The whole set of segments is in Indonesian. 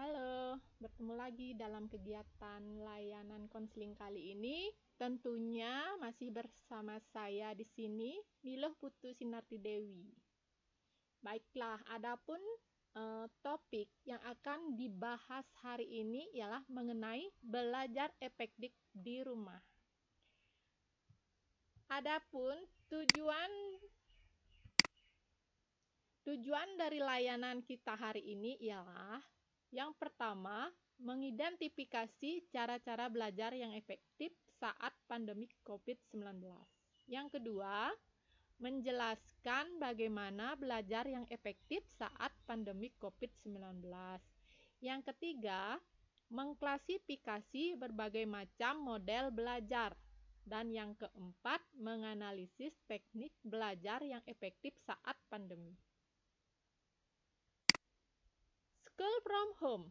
Halo, bertemu lagi dalam kegiatan layanan konseling kali ini. Tentunya masih bersama saya di sini, Niluh Putu Sinarti Dewi. Baiklah, adapun topik yang akan dibahas hari ini ialah mengenai belajar efektif di rumah. Adapun tujuan dari layanan kita hari ini ialah yang pertama, mengidentifikasi cara-cara belajar yang efektif saat pandemi COVID-19. Yang kedua, menjelaskan bagaimana belajar yang efektif saat pandemi COVID-19. Yang ketiga, mengklasifikasi berbagai macam model belajar. Dan yang keempat, menganalisis teknik belajar yang efektif saat pandemi. School from home.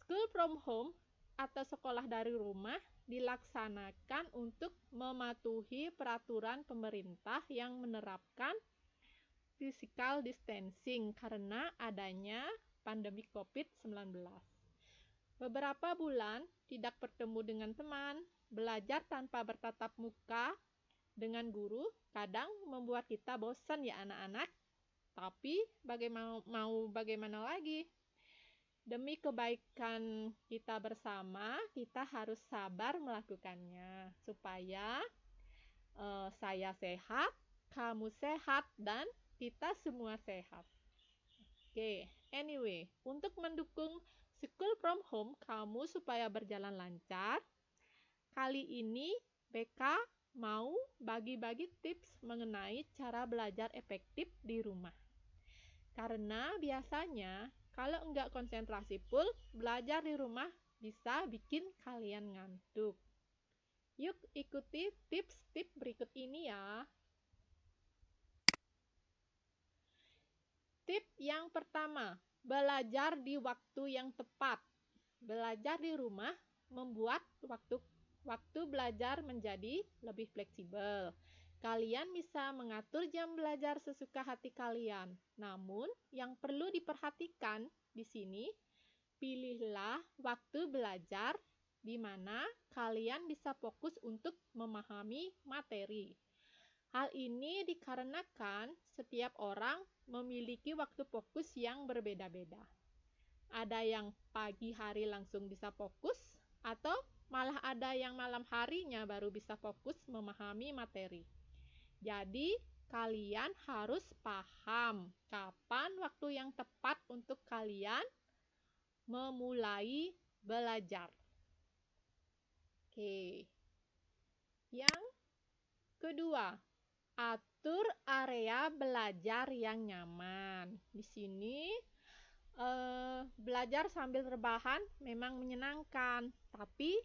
School from home atau sekolah dari rumah dilaksanakan untuk mematuhi peraturan pemerintah yang menerapkan physical distancing karena adanya pandemi COVID-19. Beberapa bulan tidak bertemu dengan teman, belajar tanpa bertatap muka dengan guru kadang membuat kita bosan ya anak-anak. Tapi bagaimana lagi? Demi kebaikan kita bersama, kita harus sabar melakukannya supaya saya sehat, kamu sehat, dan kita semua sehat. Oke, anyway, untuk mendukung school from home kamu supaya berjalan lancar, kali ini BK mau bagi-bagi tips mengenai cara belajar efektif di rumah. Karena biasanya kalau enggak konsentrasi full, belajar di rumah bisa bikin kalian ngantuk. Yuk ikuti tips-tips berikut ini ya. Tip yang pertama, belajar di waktu yang tepat. Belajar di rumah membuat waktu belajar menjadi lebih fleksibel. Kalian bisa mengatur jam belajar sesuka hati kalian. Namun, yang perlu diperhatikan di sini, pilihlah waktu belajar di mana kalian bisa fokus untuk memahami materi. Hal ini dikarenakan setiap orang memiliki waktu fokus yang berbeda-beda. Ada yang pagi hari langsung bisa fokus, atau malah ada yang malam harinya baru bisa fokus memahami materi. Jadi, kalian harus paham kapan waktu yang tepat untuk kalian memulai belajar. Oke. Yang kedua, atur area belajar yang nyaman. Di sini belajar sambil rebahan memang menyenangkan, tapi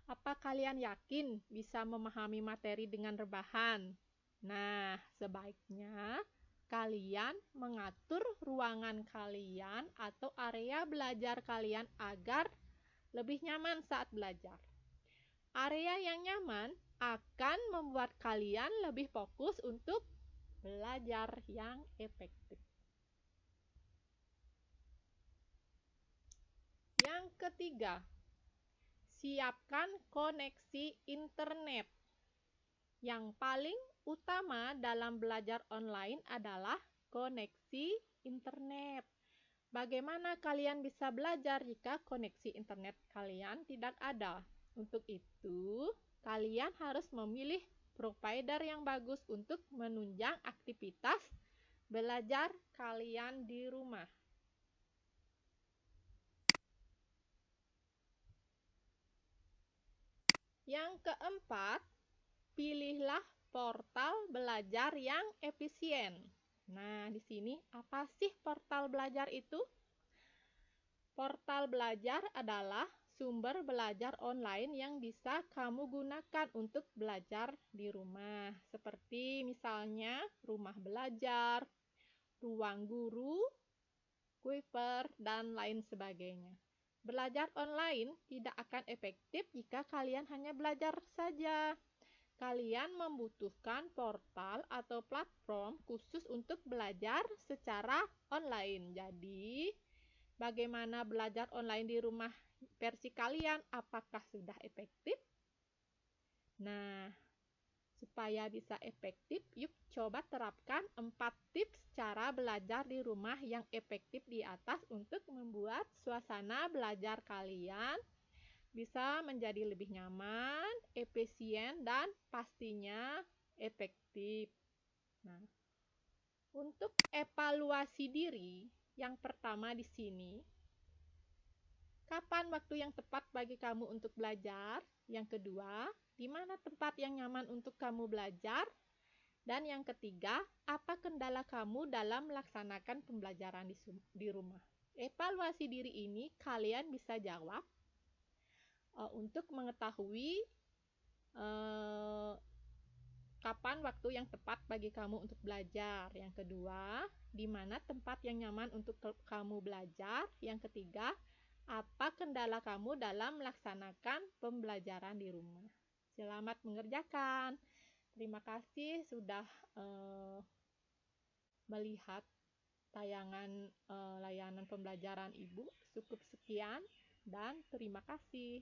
apa kalian yakin bisa memahami materi dengan rebahan? Nah, sebaiknya kalian mengatur ruangan kalian atau area belajar kalian agar lebih nyaman saat belajar. Area yang nyaman akan membuat kalian lebih fokus untuk belajar yang efektif. Yang ketiga, siapkan koneksi internet. Yang paling utama dalam belajar online adalah koneksi internet. Bagaimana kalian bisa belajar jika koneksi internet kalian tidak ada? Untuk itu, kalian harus memilih provider yang bagus untuk menunjang aktivitas belajar kalian di rumah. Yang keempat, pilihlah portal belajar yang efisien. Nah, di sini apa sih portal belajar itu? Portal belajar adalah sumber belajar online yang bisa kamu gunakan untuk belajar di rumah. Seperti misalnya rumah belajar, ruang guru, Quiver, dan lain sebagainya. Belajar online tidak akan efektif jika kalian hanya belajar saja. Kalian membutuhkan portal atau platform khusus untuk belajar secara online. Jadi, Bagaimana belajar online di rumah versi kalian? Apakah sudah efektif? Nah, supaya bisa efektif, yuk coba terapkan 4 tips cara belajar di rumah yang efektif di atas untuk membuat suasana belajar kalian bisa menjadi lebih nyaman, efisien, dan pastinya efektif. Nah, untuk evaluasi diri, yang pertama di sini, kapan waktu yang tepat bagi kamu untuk belajar? Yang kedua, di mana tempat yang nyaman untuk kamu belajar? Dan yang ketiga, apa kendala kamu dalam melaksanakan pembelajaran di rumah? Evaluasi diri ini kalian bisa jawab untuk mengetahui kapan waktu yang tepat bagi kamu untuk belajar. Yang kedua, di mana tempat yang nyaman untuk kamu belajar. Yang ketiga, apa kendala kamu dalam melaksanakan pembelajaran di rumah. Selamat mengerjakan. Terima kasih sudah melihat tayangan layanan pembelajaran Ibu. Cukup sekian dan terima kasih.